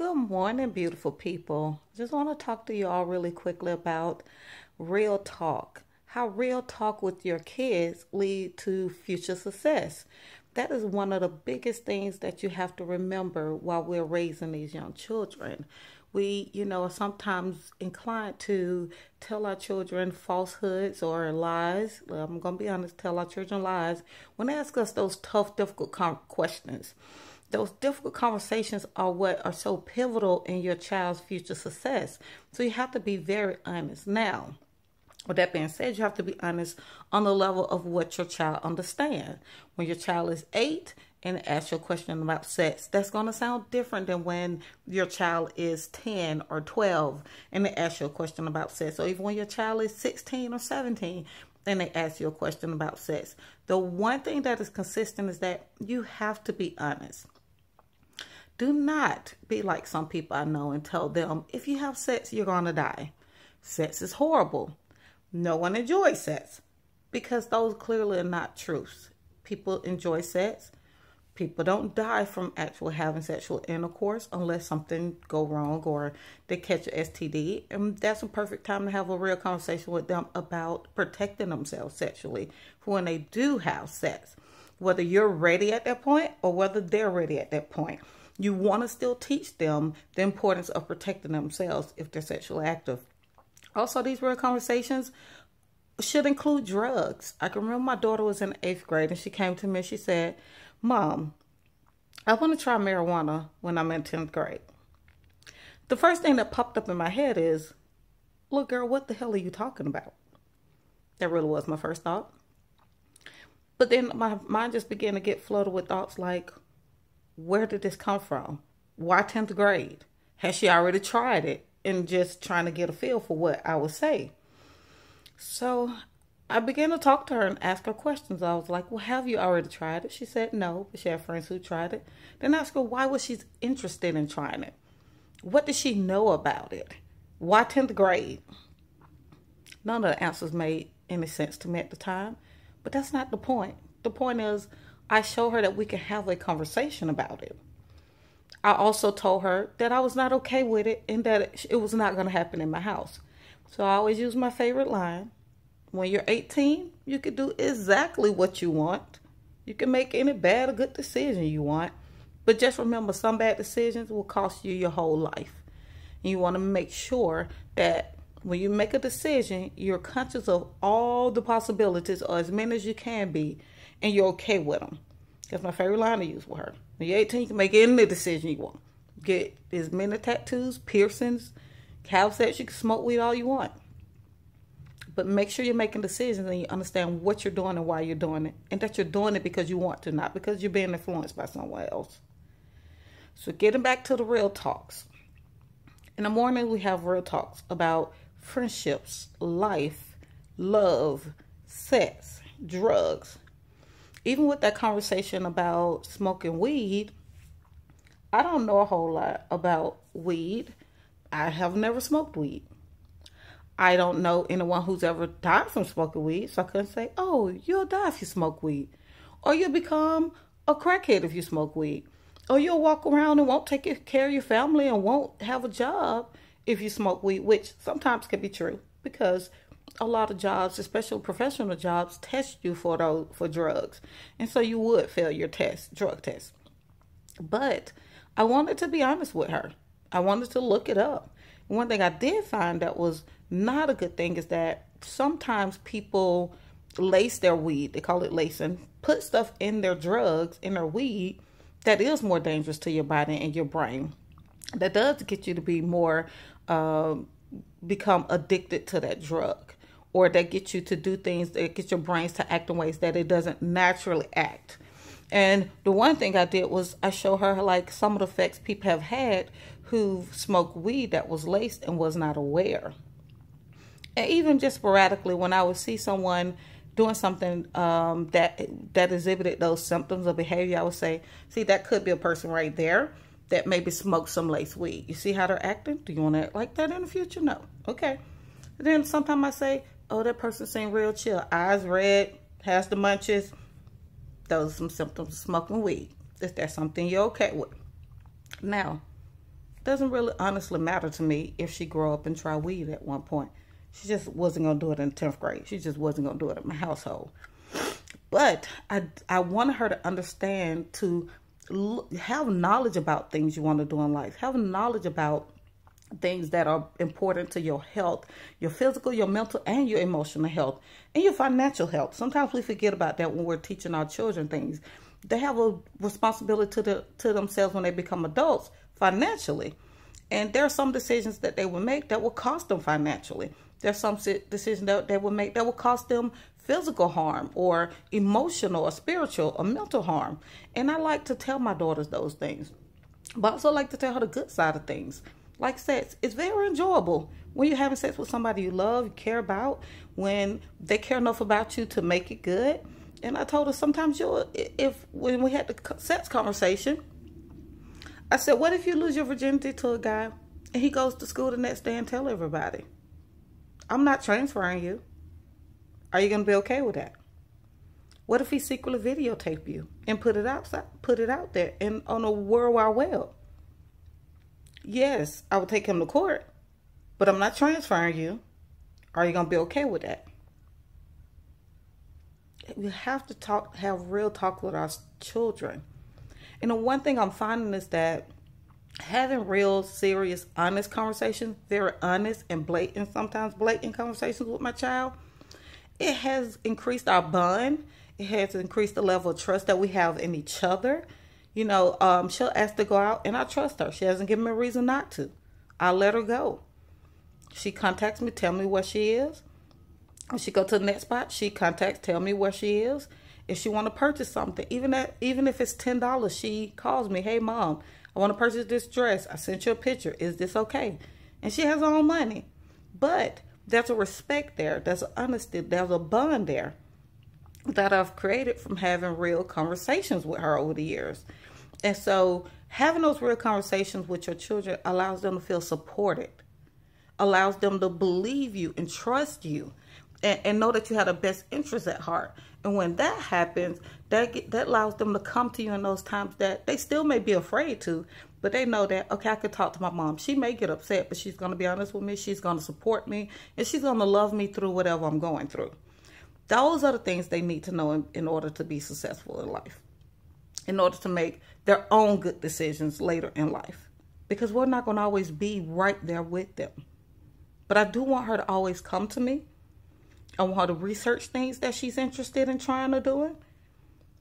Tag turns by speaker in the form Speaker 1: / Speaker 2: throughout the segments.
Speaker 1: Good morning, beautiful people. Just want to talk to you all really quickly about real talk. How real talk with your kids lead to future success. That is one of the biggest things that you have to remember while we're raising these young children. We are sometimes inclined to tell our children falsehoods or lies. Well, I'm going to be honest, tell our children lies when they ask us those tough, difficult questions. Those difficult conversations are what are so pivotal in your child's future success. So you have to be very honest. Now, with that being said, you have to be honest on the level of what your child understands. When your child is 8 and asks you a question about sex, that's going to sound different than when your child is 10 or 12 and they ask you a question about sex. Or even when your child is 16 or 17 and they ask you a question about sex. The one thing that is consistent is that you have to be honest. Do not be like some people I know and tell them, if you have sex, you're going to die. Sex is horrible. No one enjoys sex, because those clearly are not truths. People enjoy sex. People don't die from actual having sexual intercourse unless something go wrong or they catch an STD. And that's a perfect time to have a real conversation with them about protecting themselves sexually for when they do have sex. Whether you're ready at that point or whether they're ready at that point. You want to still teach them the importance of protecting themselves if they're sexually active. Also, these real conversations should include drugs. I can remember my daughter was in 8th grade and she came to me and she said, "Mom, I want to try marijuana when I'm in 10th grade." The first thing that popped up in my head is, "Look, girl, what the hell are you talking about?" That really was my first thought. But then my mind just began to get flooded with thoughts like, where did this come from? Why 10th grade? Has she already tried it? And just trying to get a feel for what I would say. So I began to talk to her and ask her questions. I was like, "Well, have you already tried it?" She said no, but she had friends who tried it. Then I asked her why was she interested in trying it? What did she know about it? Why 10th grade? None of the answers made any sense to me at the time, but that's not the point. The point is, I showed her that we can have a conversation about it. I also told her that I was not okay with it and that it was not going to happen in my house. So I always use my favorite line. When you're 18, you can do exactly what you want. You can make any bad or good decision you want. But just remember, some bad decisions will cost you your whole life. And you want to make sure that when you make a decision, you're conscious of all the possibilities, or as many as you can be, and you're okay with them. That's my favorite line to use with her. When you're 18, you can make any decision you want. Get as many tattoos, piercings, calf sets, you can smoke weed all you want. But make sure you're making decisions and you understand what you're doing and why you're doing it. And that you're doing it because you want to, not because you're being influenced by someone else. So getting back to the real talks. In the morning, we have real talks about friendships, life, love, sex, drugs. Even with that conversation about smoking weed, I don't know a whole lot about weed. I have never smoked weed. I don't know anyone who's ever died from smoking weed, so I couldn't say, "Oh, you'll die if you smoke weed." Or you'll become a crackhead if you smoke weed. Or you'll walk around and won't take care of your family and won't have a job if you smoke weed, which sometimes can be true because a lot of jobs, especially professional jobs, test you for drugs. And so you would fail your drug test. But I wanted to be honest with her. I wanted to look it up. And one thing I did find that was not a good thing is that sometimes people lace their weed, they call it lacing, put stuff in their drugs, in their weed, that is more dangerous to your body and your brain. That does get you to be more, become addicted to that drug. Or that gets you to do things that get your brains to act in ways that it doesn't naturally act. And the one thing I did was I showed her like some of the effects people have had who smoked weed that was laced and was not aware. And even just sporadically, when I would see someone doing something that exhibited those symptoms of behavior, I would say, "See, that could be a person right there that maybe smoked some laced weed. You see how they're acting? Do you want to act like that in the future? No. Okay." And then sometimes I say, "Oh, that person seemed real chill. Eyes red, has the munchies." Those are some symptoms of smoking weed. Is that something you're okay with? Now, Doesn't really honestly matter to me if she grew up and tried weed at one point. She just wasn't going to do it in 10th grade. She just wasn't going to do it in my household. But I wanted her to understand, to have knowledge about things you want to do in life. Have knowledge about things that are important to your health, your physical, your mental, and your emotional health, and your financial health. Sometimes we forget about that when we're teaching our children things. They have a responsibility to themselves when they become adults financially. And there are some decisions that they will make that will cost them financially. There's some decisions that they will make that will cost them physical harm or emotional or spiritual or mental harm. And I like to tell my daughters those things. But I also like to tell her the good side of things. Like sex, it's very enjoyable when you're having sex with somebody you love, you care about, when they care enough about you to make it good. And I told her sometimes when we had the sex conversation, I said, what if you lose your virginity to a guy and he goes to school the next day and tell everybody? I'm not transferring you. Are you going to be okay with that? What if he secretly videotape you and put it out there and on the World Wide Web? Yes, I would take him to court, but I'm not transferring you. Are you going to be okay with that? We have to have real talk with our children. And the one thing I'm finding is that having real, serious, honest conversations, very honest and blatant, sometimes blatant conversations with my child, it has increased our bond. It has increased the level of trust that we have in each other. You know, she'll ask to go out and I trust her. She hasn't given me a reason not to. I'll let her go. She contacts me, tell me where she is. When she go to the next spot, she contacts, tell me where she is. If she want to purchase something, even if it's $10, she calls me, hey mom, I want to purchase this dress. I sent you a picture. Is this okay? And she has her own money. But there's a respect there. There's an honesty. There's a bond there that I've created from having real conversations with her over the years. And so having those real conversations with your children allows them to feel supported, allows them to believe you and trust you, and know that you have the best interests at heart. And when that happens, that allows them to come to you in those times that they still may be afraid to, but they know that, okay, I could talk to my mom. She may get upset, but she's going to be honest with me. She's going to support me, and she's going to love me through whatever I'm going through. Those are the things they need to know in order to be successful in life, in order to make their own good decisions later in life, because we're not going to always be right there with them. But I do want her to always come to me. I want her to research things that she's interested in trying to do.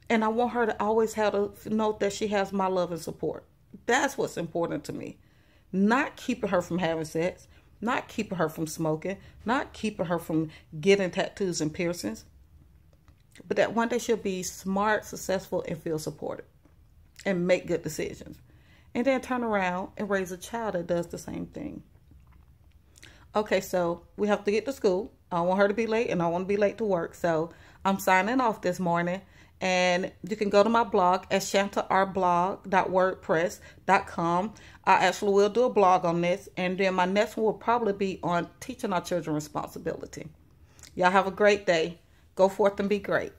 Speaker 1: And I want her to always have to know that she has my love and support. That's what's important to me. Not keeping her from having sex, not keeping her from smoking, not keeping her from getting tattoos and piercings. But that one day she'll be smart, successful, and feel supported and make good decisions. And then turn around and raise a child that does the same thing. Okay, so we have to get to school. I don't want her to be late, and I want to be late to work. So I'm signing off this morning. And you can go to my blog at shantaRblog.wordpress.com. I actually will do a blog on this. And then my next one will probably be on teaching our children responsibility. Y'all have a great day. Go forth and be great.